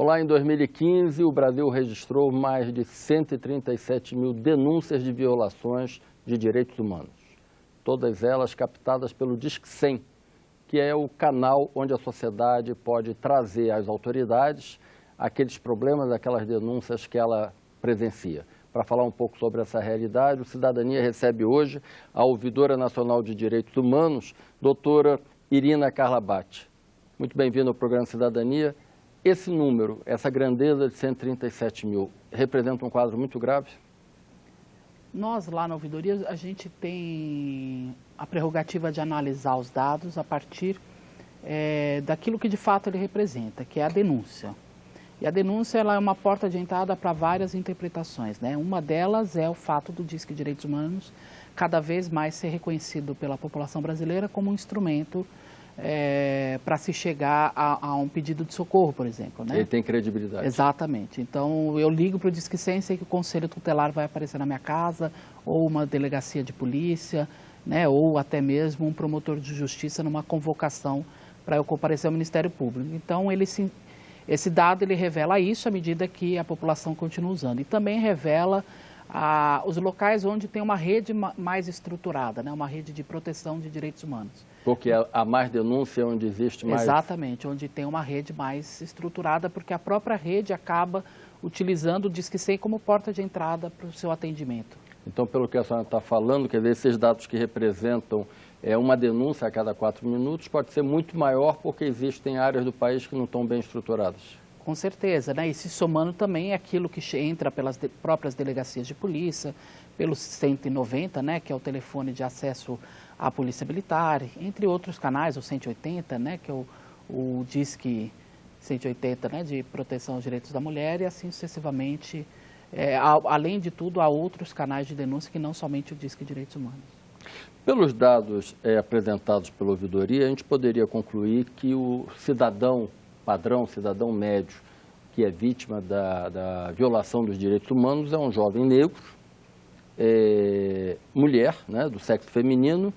Vamos lá, em 2015, o Brasil registrou mais de 137 mil denúncias de violações de direitos humanos. Todas elas captadas pelo Disque 100, que é o canal onde a sociedade pode trazer às autoridades aqueles problemas, aquelas denúncias que ela presencia. Para falar um pouco sobre essa realidade, o Cidadania recebe hoje a Ouvidora Nacional de Direitos Humanos, doutora Irina Carla Batti. Muito bem-vindo ao programa Cidadania. Esse número, essa grandeza de 137 mil, representa um quadro muito grave? Nós, lá na ouvidoria, a gente tem a prerrogativa de analisar os dados a partir daquilo que de fato ele representa, que é a denúncia. E a denúncia ela é uma porta de entrada para várias interpretações, né? Uma delas é o fato do Disque Direitos Humanos cada vez mais ser reconhecido pela população brasileira como um instrumento para se chegar a um pedido de socorro, por exemplo, né? Ele tem credibilidade. Exatamente. Então, eu ligo para o Disque 100, sei que o conselho tutelar vai aparecer na minha casa, ou uma delegacia de polícia, né? Ou até mesmo um promotor de justiça numa convocação para eu comparecer ao Ministério Público. Então, esse dado ele revela isso à medida que a população continua usando. E também revela os locais onde tem uma rede mais estruturada, né? Uma rede de proteção de direitos humanos. Porque há mais denúncia onde existe mais... Exatamente, onde tem uma rede mais estruturada, porque a própria rede acaba utilizando o Disque 100 como porta de entrada para o seu atendimento. Então, pelo que a senhora está falando, quer dizer, esses dados que representam uma denúncia a cada 4 minutos pode ser muito maior porque existem áreas do país que não estão bem estruturadas. Com certeza, né? E se somando também aquilo que entra pelas próprias delegacias de polícia, pelo 190, né? Que é o telefone de acesso à polícia militar, entre outros canais, o 180, né? Que é o Disque 180, né? De proteção aos direitos da mulher e assim sucessivamente. Além de tudo, há outros canais de denúncia que não somente o Disque Direitos Humanos. Pelos dados apresentados pela ouvidoria, a gente poderia concluir que o cidadão padrão, cidadão médio, que é vítima da violação dos direitos humanos, é um jovem negro, mulher, né, do sexo feminino,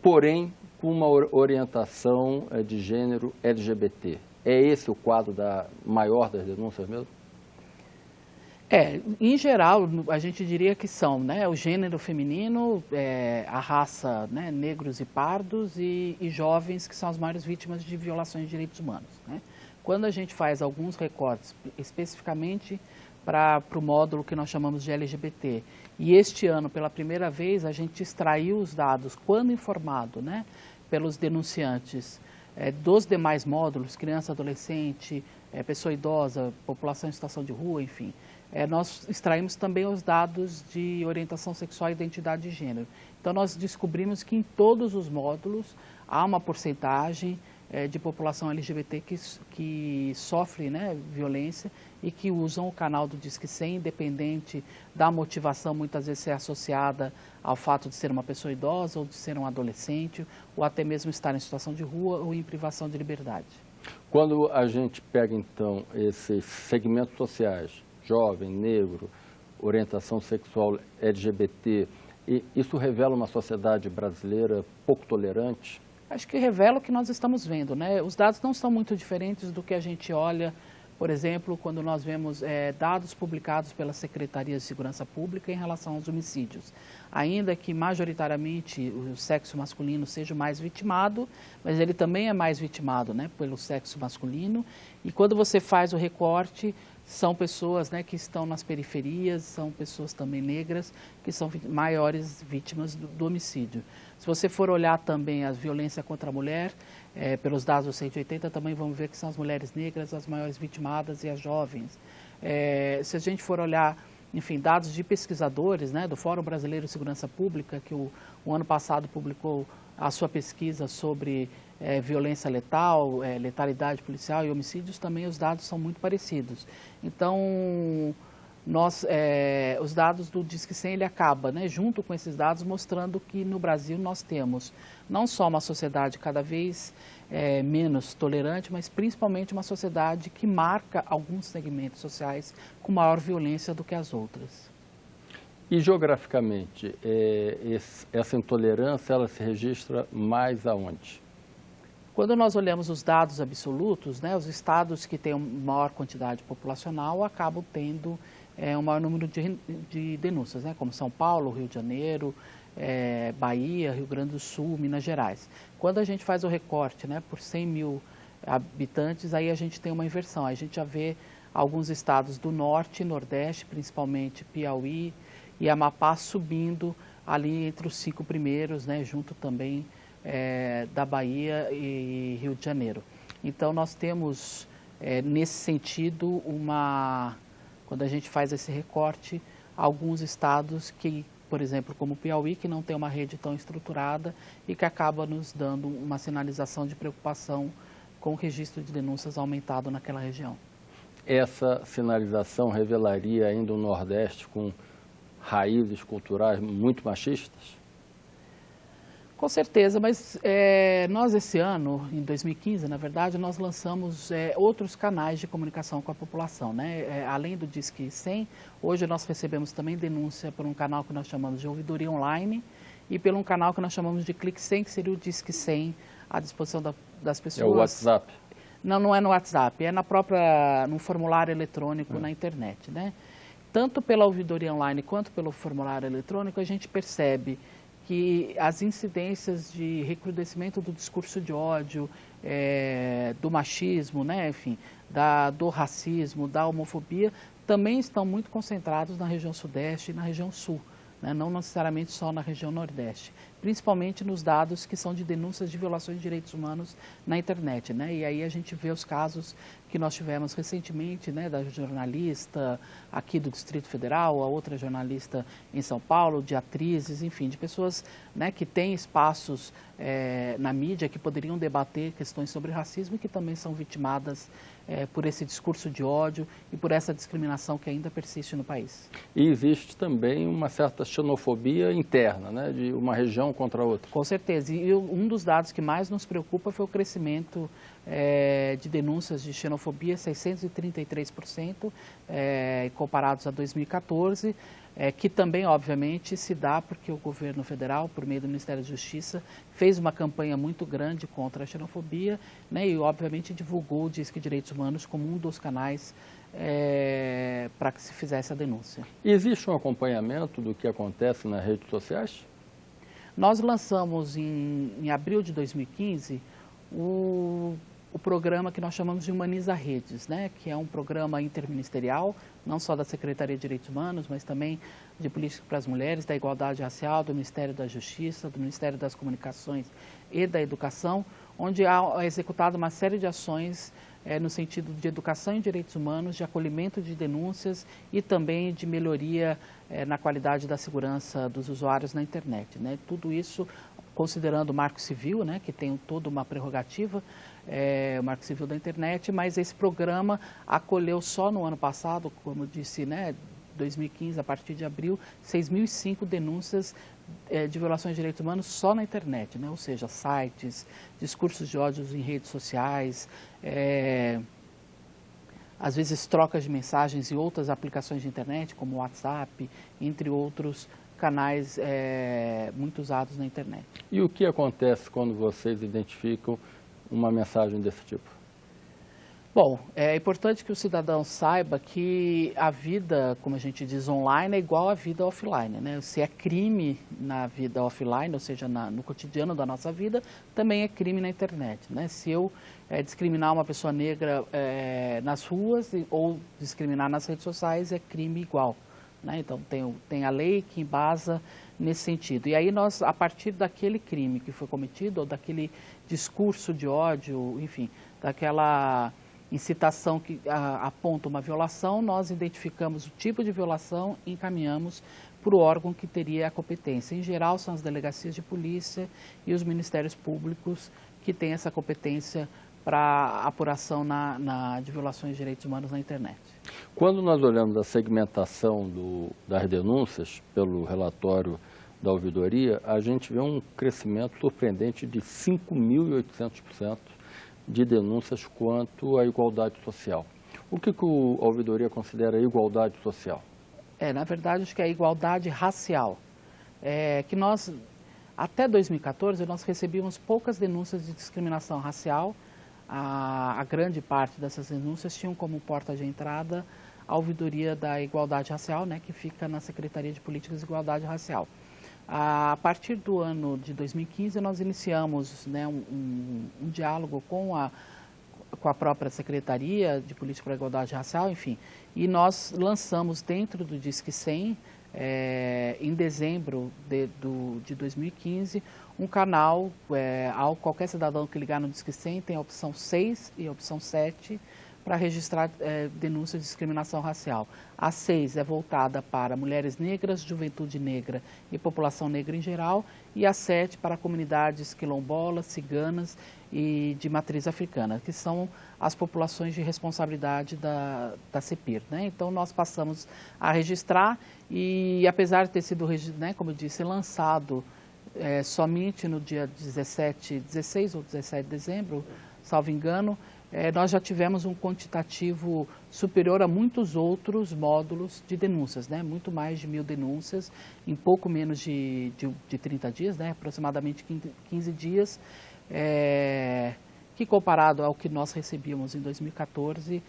porém com uma orientação de gênero LGBT. É esse o quadro maior das denúncias mesmo? Em geral, a gente diria que são, né, o gênero feminino, a raça, né, negros e pardos e jovens que são as maiores vítimas de violações de direitos humanos, né? Quando a gente faz alguns recortes especificamente para o módulo que nós chamamos de LGBT, e este ano, pela primeira vez, a gente extraiu os dados, quando informado, né, pelos denunciantes dos demais módulos, criança, adolescente, pessoa idosa, população em situação de rua, enfim, nós extraímos também os dados de orientação sexual e identidade de gênero. Então, nós descobrimos que em todos os módulos há uma porcentagem de população LGBT que sofre, né, violência e que usam o canal do Disque 100, independente da motivação, muitas vezes ser associada ao fato de ser uma pessoa idosa ou de ser um adolescente, ou até mesmo estar em situação de rua ou em privação de liberdade. Quando a gente pega, então, esses segmentos sociais, jovem, negro, orientação sexual LGBT, isso revela uma sociedade brasileira pouco tolerante? Acho que revela o que nós estamos vendo, né? Os dados não são muito diferentes do que a gente olha, por exemplo, quando nós vemos dados publicados pela Secretaria de Segurança Pública em relação aos homicídios. Ainda que majoritariamente o sexo masculino seja o mais vitimado, mas ele também é mais vitimado, né, pelo sexo masculino. E quando você faz o recorte, são pessoas, né, que estão nas periferias, são pessoas também negras, que são maiores vítimas do homicídio. Se você for olhar também a violência contra a mulher, pelos dados do 180, também vamos ver que são as mulheres negras as maiores vitimadas e as jovens. Se a gente for olhar, enfim, dados de pesquisadores, né, do Fórum Brasileiro de Segurança Pública, que o ano passado publicou a sua pesquisa sobre violência letal, letalidade policial e homicídios, também os dados são muito parecidos. Então, os dados do Disque 100, ele acaba, né, junto com esses dados, mostrando que no Brasil nós temos não só uma sociedade cada vez menos tolerante, mas principalmente uma sociedade que marca alguns segmentos sociais com maior violência do que as outras. E geograficamente, essa intolerância, ela se registra mais aonde? Quando nós olhamos os dados absolutos, né, os estados que têm maior quantidade populacional acabam tendo um maior número de denúncias, né, como São Paulo, Rio de Janeiro, Bahia, Rio Grande do Sul, Minas Gerais. Quando a gente faz o recorte, né, por 100 mil habitantes, aí a gente tem uma inversão. A gente já vê alguns estados do norte e nordeste, principalmente Piauí e Amapá, subindo ali entre os 5 primeiros, né, junto também da Bahia e Rio de Janeiro. Então nós temos, nesse sentido, quando a gente faz esse recorte, alguns estados que, por exemplo, como Piauí, que não tem uma rede tão estruturada e que acaba nos dando uma sinalização de preocupação com o registro de denúncias aumentado naquela região. Essa sinalização revelaria ainda um Nordeste com raízes culturais muito machistas? Com certeza, mas nós esse ano, em 2015, na verdade, nós lançamos outros canais de comunicação com a população, né? Além do Disque 100, hoje nós recebemos também denúncia por um canal que nós chamamos de Ouvidoria Online e por um canal que nós chamamos de Clique 100, que seria o Disque 100 à disposição das pessoas. É o WhatsApp? Não, não é no WhatsApp, é no formulário eletrônico na internet, né? Tanto pela Ouvidoria Online quanto pelo formulário eletrônico, a gente percebe que as incidências de recrudescimento do discurso de ódio, do machismo, né, enfim, do racismo, da homofobia, também estão muito concentrados na região sudeste e na região sul, né, não necessariamente só na região nordeste, principalmente nos dados que são de denúncias de violações de direitos humanos na internet, né, e aí a gente vê os casos que nós tivemos recentemente, né, da jornalista aqui do Distrito Federal, a outra jornalista em São Paulo, de atrizes, enfim, de pessoas, né, que têm espaços na mídia que poderiam debater questões sobre racismo e que também são vitimadas por esse discurso de ódio e por essa discriminação que ainda persiste no país. E existe também uma certa xenofobia interna, né, de uma região contra outra. Com certeza. E um dos dados que mais nos preocupa foi o crescimento de denúncias de xenofobia, 633%, comparados a 2014, que também, obviamente, se dá porque o governo federal, por meio do Ministério da Justiça, fez uma campanha muito grande contra a xenofobia, né, e, obviamente, divulgou o Disque Direitos Humanos como um dos canais para que se fizesse a denúncia. E existe um acompanhamento do que acontece nas redes sociais? Nós lançamos em abril de 2015 o programa que nós chamamos de Humaniza Redes, né, que é um programa interministerial, não só da Secretaria de Direitos Humanos, mas também de Política para as Mulheres, da Igualdade Racial, do Ministério da Justiça, do Ministério das Comunicações e da Educação, onde há executado uma série de ações no sentido de educação em direitos humanos, de acolhimento de denúncias e também de melhoria na qualidade da segurança dos usuários na internet, né? Tudo isso considerando o Marco Civil, né, que tem toda uma prerrogativa, o Marco Civil da internet, mas esse programa acolheu só no ano passado, como eu disse, né, 2015, a partir de abril, 6.005 denúncias de violações de direitos humanos só na internet, né? Ou seja, sites, discursos de ódio em redes sociais, às vezes trocas de mensagens e outras aplicações de internet, como o WhatsApp, entre outros canais muito usados na internet. E o que acontece quando vocês identificam uma mensagem desse tipo? Bom, é importante que o cidadão saiba que a vida, como a gente diz, online é igual à vida offline, né? Se é crime na vida offline, ou seja, no cotidiano da nossa vida, também é crime na internet, né? Se eu discriminar uma pessoa negra nas ruas ou discriminar nas redes sociais, é crime igual, né? Então, tem a lei que embasa nesse sentido. E aí nós, a partir daquele crime que foi cometido, ou daquele discurso de ódio, enfim, daquela incitação que aponta uma violação, nós identificamos o tipo de violação e encaminhamos para o órgão que teria a competência. Em geral, são as delegacias de polícia e os ministérios públicos que têm essa competência para apuração de violações de direitos humanos na internet. Quando nós olhamos a segmentação das denúncias pelo relatório da ouvidoria, a gente vê um crescimento surpreendente de 5.800% de denúncias quanto à igualdade social. O que a ouvidoria considera igualdade social? Na verdade, acho que é a igualdade racial. Que nós Até 2014, nós recebíamos poucas denúncias de discriminação racial. A grande parte dessas denúncias tinham como porta de entrada a ouvidoria da igualdade racial, né, que fica na Secretaria de Políticas de Igualdade Racial. A partir do ano de 2015, nós iniciamos, né, um diálogo com a própria Secretaria de Política para a Igualdade Racial, enfim, e nós lançamos dentro do Disque 100, em dezembro de 2015, um canal, qualquer cidadão que ligar no Disque 100 tem a opção 6 e a opção 7 para registrar denúncias de discriminação racial. A 6 é voltada para mulheres negras, juventude negra e população negra em geral, e a 7 para comunidades quilombolas, ciganas e de matriz africana, que são as populações de responsabilidade da CEPIR, né? Então, nós passamos a registrar e, apesar de ter sido, né, como eu disse, lançado somente no dia 16 ou 17 de dezembro, salvo engano, nós já tivemos um quantitativo superior a muitos outros módulos de denúncias, né? Muito mais de 1000 denúncias em pouco menos de 30 dias, né? Aproximadamente 15 dias, que comparado ao que nós recebíamos em 2014,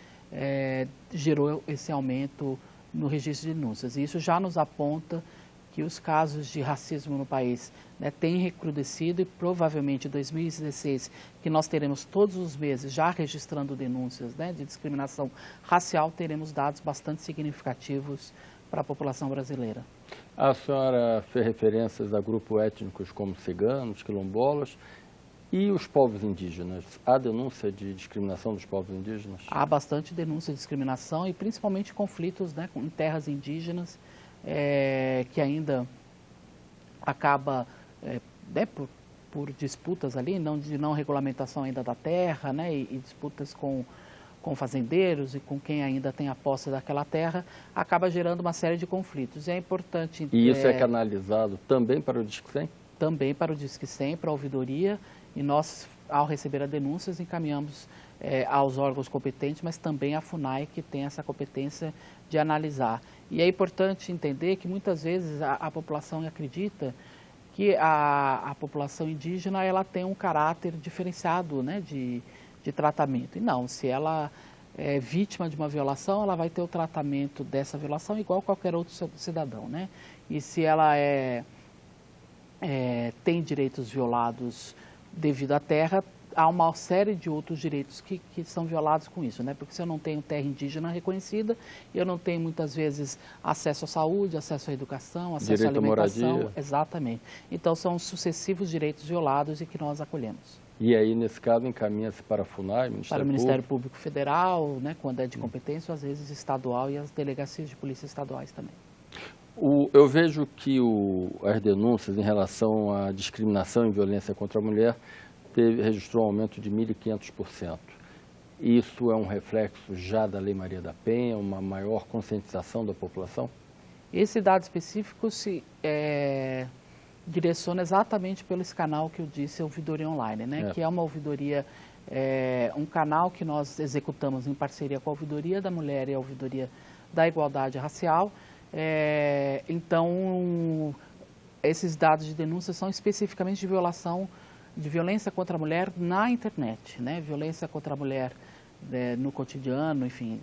gerou esse aumento no registro de denúncias. E isso já nos aponta que os casos de racismo no país, né, têm recrudescido e provavelmente em 2016, que nós teremos todos os meses já registrando denúncias, né, de discriminação racial, teremos dados bastante significativos para a população brasileira. A senhora fez referências a grupos étnicos como ciganos, quilombolas e os povos indígenas. Há denúncia de discriminação dos povos indígenas? Há bastante denúncia de discriminação e principalmente conflitos, né, em terras indígenas, que ainda acaba né, por disputas ali, de não regulamentação ainda da terra, né, e disputas com fazendeiros e com quem ainda tem a posse daquela terra, acaba gerando uma série de conflitos. E é importante... E isso é canalizado também para o Disque 100? Também para o Disque 100, para a ouvidoria, e nós, ao receber as denúncias, encaminhamos aos órgãos competentes, mas também à FUNAI, que tem essa competência de analisar. E é importante entender que muitas vezes a população acredita que a população indígena ela tem um caráter diferenciado, né, de tratamento. E não, se ela é vítima de uma violação, ela vai ter o tratamento dessa violação igual qualquer outro cidadão, né? E se ela tem direitos violados devido à terra, há uma série de outros direitos que são violados com isso, né? Porque se eu não tenho terra indígena reconhecida, eu não tenho muitas vezes acesso à saúde, acesso à educação, acesso à alimentação. Moradia. Exatamente. Então são sucessivos direitos violados e que nós acolhemos. E aí, nesse caso, encaminha-se para a FUNAI, para o Ministério Público Federal, né, quando é de competência, ou às vezes estadual e as delegacias de polícia estaduais também. Eu vejo que as denúncias em relação à discriminação e violência contra a mulher registrou um aumento de 1.500%. Isso é um reflexo já da Lei Maria da Penha, uma maior conscientização da população? Esse dado específico se direciona exatamente pelo esse canal que eu disse, a ouvidoria online, né? Que é uma ouvidoria, um canal que nós executamos em parceria com a ouvidoria da mulher e a ouvidoria da igualdade racial. Então, esses dados de denúncia são especificamente de violência contra a mulher na internet, né? Violência contra a mulher no cotidiano, enfim,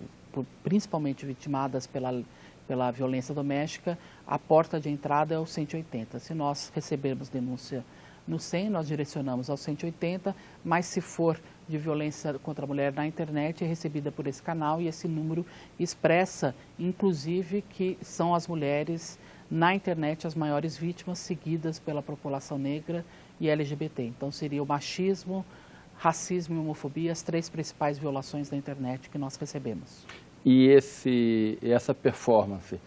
principalmente vitimadas pela violência doméstica. A porta de entrada é o 180. Se nós recebermos denúncia no 100, nós direcionamos ao 180, mas se for de violência contra a mulher na internet, é recebida por esse canal e esse número expressa, inclusive, que são as mulheres na internet as maiores vítimas, seguidas pela população negra e LGBT. Então, seria o machismo, racismo e homofobia, as 3 principais violações da internet que nós recebemos. E essa performance,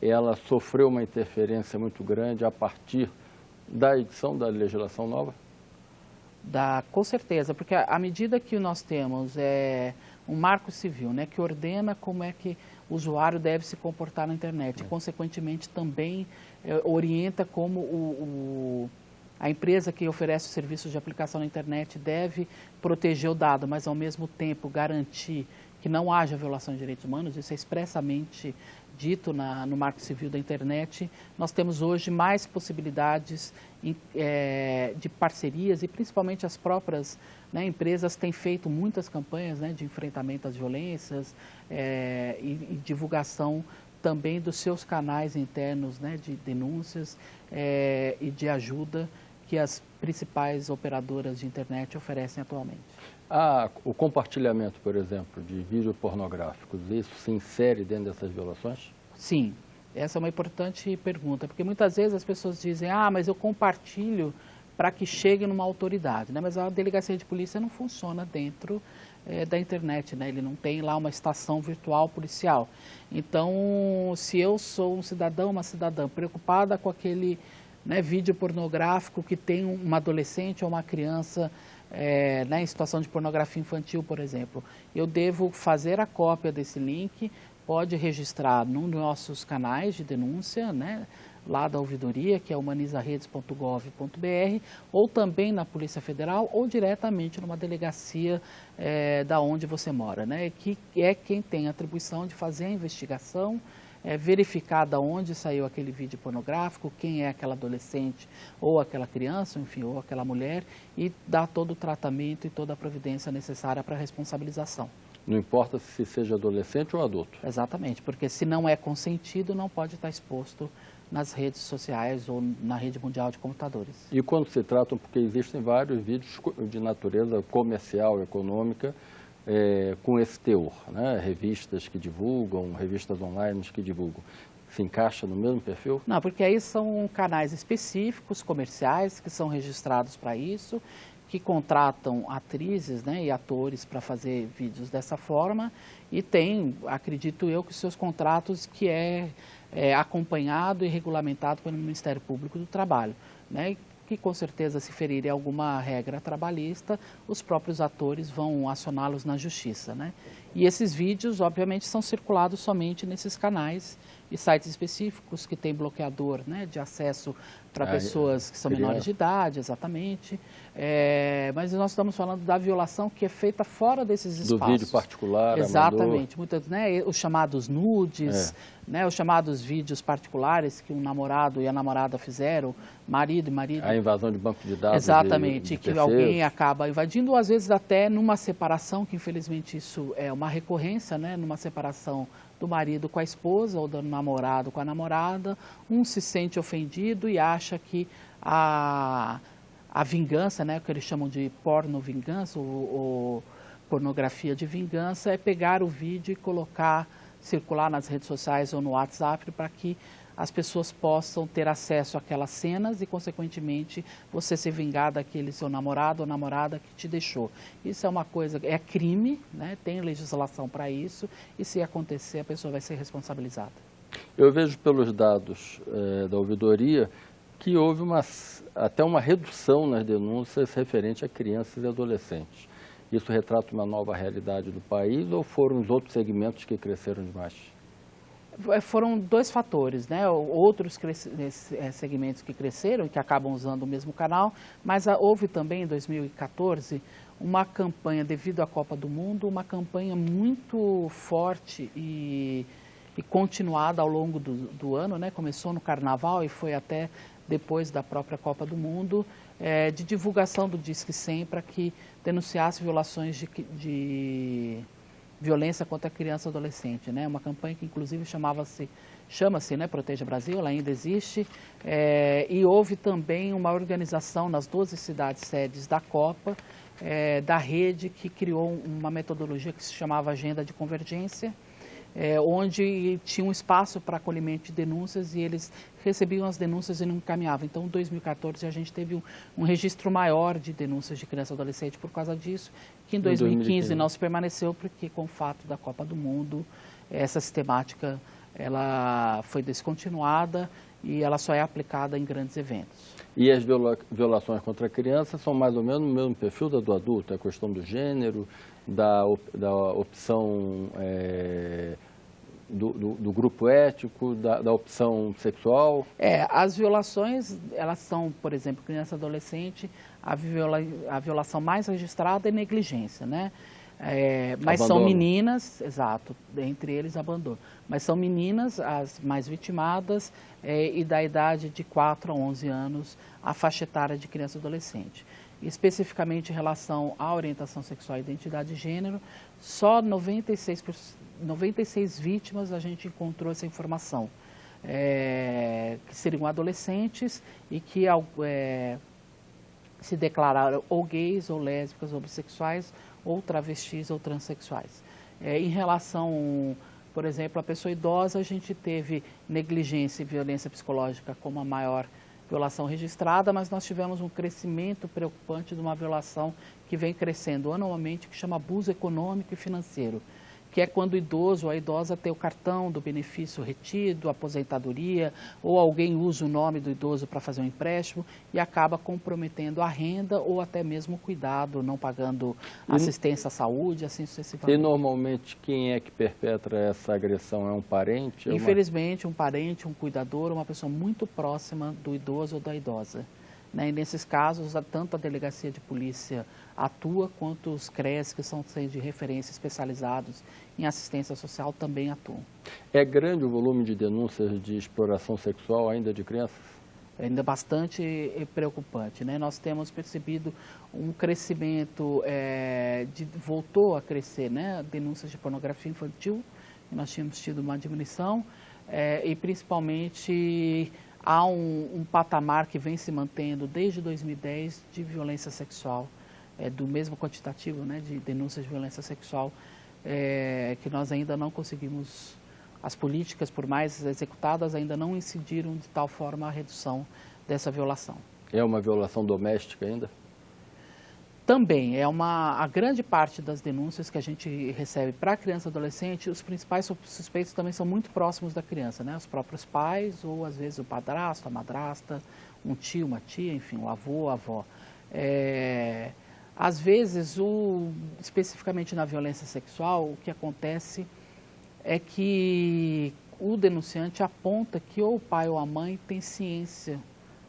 ela sofreu uma interferência muito grande a partir da edição da legislação nova? Com certeza, porque à medida que nós temos um marco civil, né, que ordena como é que o usuário deve se comportar na internet, e, consequentemente, também orienta como a empresa que oferece os serviços de aplicação na internet deve proteger o dado, mas, ao mesmo tempo, garantir que não haja violação de direitos humanos, isso é expressamente dito no Marco Civil da Internet. Nós temos hoje mais possibilidades de parcerias e principalmente as próprias, né, empresas têm feito muitas campanhas, né, de enfrentamento às violências e divulgação também dos seus canais internos, né, de denúncias e de ajuda que as principais operadoras de internet oferecem atualmente. O compartilhamento, por exemplo, de vídeos pornográficos, isso se insere dentro dessas violações? Sim, essa é uma importante pergunta, porque muitas vezes as pessoas dizem, mas eu compartilho para que chegue numa autoridade, né? Mas a delegacia de polícia não funciona dentro da internet, né? Ele não tem lá uma estação virtual policial. Então, se eu sou um cidadão, uma cidadã preocupada com aquele, né, vídeo pornográfico que tem uma adolescente ou uma criança em situação de pornografia infantil, por exemplo, eu devo fazer a cópia desse link, pode registrar nos nossos canais de denúncia, né, lá da ouvidoria, que é humanizaredes.gov.br, ou também na Polícia Federal, ou diretamente numa delegacia da onde você mora, né, que é quem tem a atribuição de fazer a investigação, verificar de onde saiu aquele vídeo pornográfico, quem é aquela adolescente ou aquela criança, enfim, ou aquela mulher, e dar todo o tratamento e toda a providência necessária para a responsabilização. Não importa se seja adolescente ou adulto? Exatamente, porque se não é consentido, não pode estar exposto nas redes sociais ou na rede mundial de computadores. E quando se tratam, porque existem vários vídeos de natureza comercial, econômica, com esse teor, né? Revistas que divulgam, revistas online que divulgam, se encaixa no mesmo perfil? Não, porque aí são canais específicos, comerciais, que são registrados para isso, que contratam atrizes, né, e atores para fazer vídeos dessa forma, e tem, acredito eu, que seus contratos que é acompanhado e regulamentado pelo Ministério Público do Trabalho, né, que com certeza, se ferirem alguma regra trabalhista, os próprios atores vão acioná-los na justiça, né? E esses vídeos, obviamente, são circulados somente nesses canais e sites específicos que têm bloqueador, né, de acesso para pessoas que são menores de idade, exatamente. Mas nós estamos falando da violação que é feita fora desses espaços. Do vídeo particular, exatamente. Muitas, né, os chamados nudes, né, os chamados vídeos particulares que um namorado e a namorada fizeram, marido e marido. A invasão de banco de dados. Exatamente, que alguém acaba invadindo, ou às vezes até numa separação, que infelizmente isso é uma recorrência, né, numa separação do marido com a esposa ou do namorado com a namorada, um se sente ofendido e acha que a vingança, né, o que eles chamam de porno-vingança ou pornografia de vingança, é pegar o vídeo e colocar, circular nas redes sociais ou no WhatsApp para que as pessoas possam ter acesso àquelas cenas e, consequentemente, você se vingar daquele seu namorado ou namorada que te deixou. Isso é uma coisa, é crime, né? Tem legislação para isso, e se acontecer, a pessoa vai ser responsabilizada. Eu vejo pelos dados da ouvidoria que houve até uma redução nas denúncias referente a crianças e adolescentes. Isso retrata uma nova realidade do país ou foram os outros segmentos que cresceram demais? Foram dois fatores, né? Outros segmentos que cresceram e que acabam usando o mesmo canal, mas houve também em 2014 uma campanha, devido à Copa do Mundo, uma campanha muito forte e continuada ao longo do ano, né? Começou no Carnaval e foi até depois da própria Copa do Mundo, de divulgação do Disque 100 para que denunciasse violações de violência contra a criança e adolescente, né? Uma campanha que inclusive chama-se, né, Proteja Brasil, ela ainda existe, e houve também uma organização nas 12 cidades sedes da Copa, da rede, que criou uma metodologia que se chamava Agenda de Convergência, onde tinha um espaço para acolhimento de denúncias e eles recebiam as denúncias e não encaminhavam. Então, em 2014, a gente teve um registro maior de denúncias de criança e adolescente por causa disso, que em 2015 não se permaneceu, porque com o fato da Copa do Mundo, essa sistemática ela foi descontinuada e ela só é aplicada em grandes eventos. E as violações contra a criança são mais ou menos no mesmo perfil da do adulto? A questão do gênero, da opção do grupo ético, da opção sexual? As violações, elas são, por exemplo, criança e adolescente, a violação mais registrada é negligência, né? Mas Abandono. são meninas, exato, entre eles abandono. Mas são meninas as mais vitimadas e da idade de 4 a 11 anos, a faixa etária de criança e adolescente. Especificamente em relação à orientação sexual e identidade de gênero, só 96 vítimas a gente encontrou essa informação, que seriam adolescentes e que se declararam ou gays, ou lésbicas, ou bissexuais, ou travestis, ou transexuais. Em relação, por exemplo, à pessoa idosa, a gente teve negligência e violência psicológica como a maior violação registrada, mas nós tivemos um crescimento preocupante de uma violação que vem crescendo anualmente, que chama abuso econômico e financeiro, que é quando o idoso ou a idosa tem o cartão do benefício retido, aposentadoria, ou alguém usa o nome do idoso para fazer um empréstimo e acaba comprometendo a renda ou até mesmo o cuidado, não pagando assistência à saúde, assim sucessivamente. E normalmente quem é que perpetra essa agressão? É um parente? Infelizmente, um parente, um cuidador, uma pessoa muito próxima do idoso ou da idosa. E nesses casos, tanto a delegacia de polícia atua, quanto os CREAS, que são centros de referência especializados em assistência social, também atuam. É grande o volume de denúncias de exploração sexual ainda de crianças? É ainda bastante preocupante, né? Nós temos percebido um crescimento, voltou a crescer, né? Denúncias de pornografia infantil, nós tínhamos tido uma diminuição, e principalmente há um patamar que vem se mantendo desde 2010 de violência sexual, do mesmo quantitativo, né, de denúncias de violência sexual, que nós ainda não conseguimos, as políticas, por mais executadas, ainda não incidiram de tal forma a redução dessa violação. É uma violação doméstica ainda? Também, a grande parte das denúncias que a gente recebe para criança e adolescente, os principais suspeitos também são muito próximos da criança, né? Os próprios pais, ou às vezes o padrasto, a madrasta, um tio, uma tia, enfim, o avô, a avó. Às vezes, especificamente na violência sexual, o que acontece é que o denunciante aponta que ou o pai ou a mãe tem ciência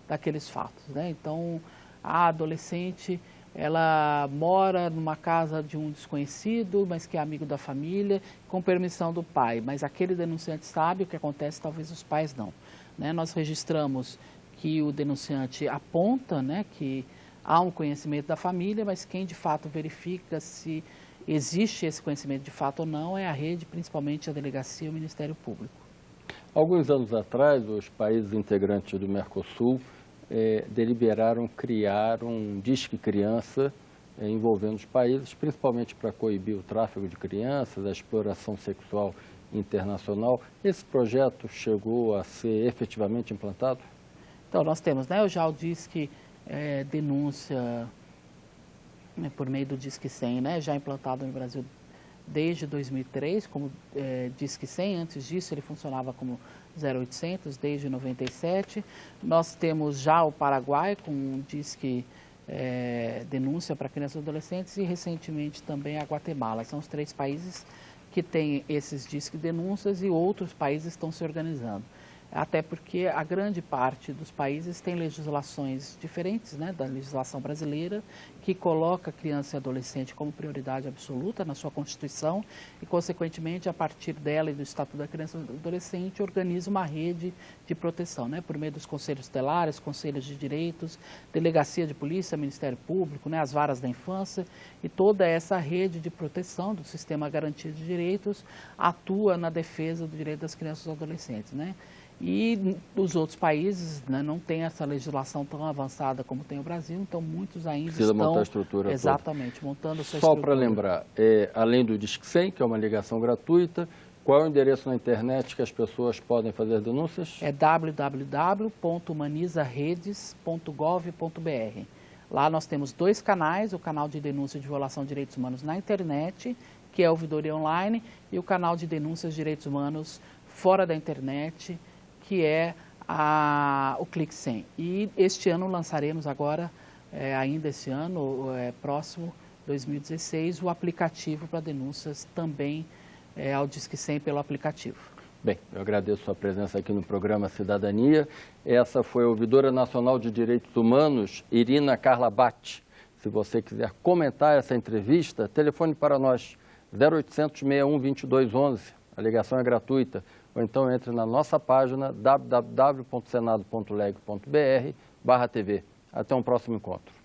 daqueles fatos, né? Então, a adolescente, ela mora numa casa de um desconhecido, mas que é amigo da família, com permissão do pai. Mas aquele denunciante sabe o que acontece, talvez os pais não, né? Nós registramos que o denunciante aponta, né, que há um conhecimento da família, mas quem de fato verifica se existe esse conhecimento de fato ou não é a rede, principalmente a delegacia e o Ministério Público. Alguns anos atrás, os países integrantes do Mercosul deliberaram criar um Disque Criança envolvendo os países, principalmente para coibir o tráfico de crianças, a exploração sexual internacional. Esse projeto chegou a ser efetivamente implantado? Então, nós temos, né, já o Disque Denúncia, por meio do Disque 100, né, já implantado no Brasil desde 2003, como Disque 100. Antes disso, ele funcionava como 0800, desde 97. Nós temos já o Paraguai com um Disque Denúncia para crianças e adolescentes e, recentemente, também a Guatemala. São os 3 países que têm esses Disque Denúncias e outros países estão se organizando. Até porque a grande parte dos países tem legislações diferentes, né, da legislação brasileira, que coloca criança e adolescente como prioridade absoluta na sua Constituição e, consequentemente, a partir dela e do Estatuto da Criança e do Adolescente, organiza uma rede de proteção, né, por meio dos conselhos tutelares, conselhos de direitos, delegacia de polícia, Ministério Público, né, as varas da infância, e toda essa rede de proteção do sistema garantia de direitos atua na defesa do direito das crianças e dos adolescentes, né? E os outros países, né, não têm essa legislação tão avançada como tem o Brasil, então muitos ainda Precisa montar a estrutura exatamente, toda. Montando a sua Só estrutura. para lembrar, além do Disque 100, que é uma ligação gratuita, qual é o endereço na internet que as pessoas podem fazer denúncias? É www.humanizaredes.gov.br. Lá nós temos 2 canais, o canal de denúncia de violação de direitos humanos na internet, que é a Ouvidoria Online, e o canal de denúncias de direitos humanos fora da internet, que é o Clique 100. E este ano lançaremos agora, ainda esse ano, próximo, 2016, o aplicativo para denúncias também ao Disque 100 pelo aplicativo. Bem, eu agradeço a sua presença aqui no programa Cidadania. Essa foi a Ouvidora Nacional de Direitos Humanos, Irina Carla Batti. Se você quiser comentar essa entrevista, telefone para nós 0800 61 2211, a ligação é gratuita, ou então entre na nossa página www.senado.leg.br/TV. Até um próximo encontro.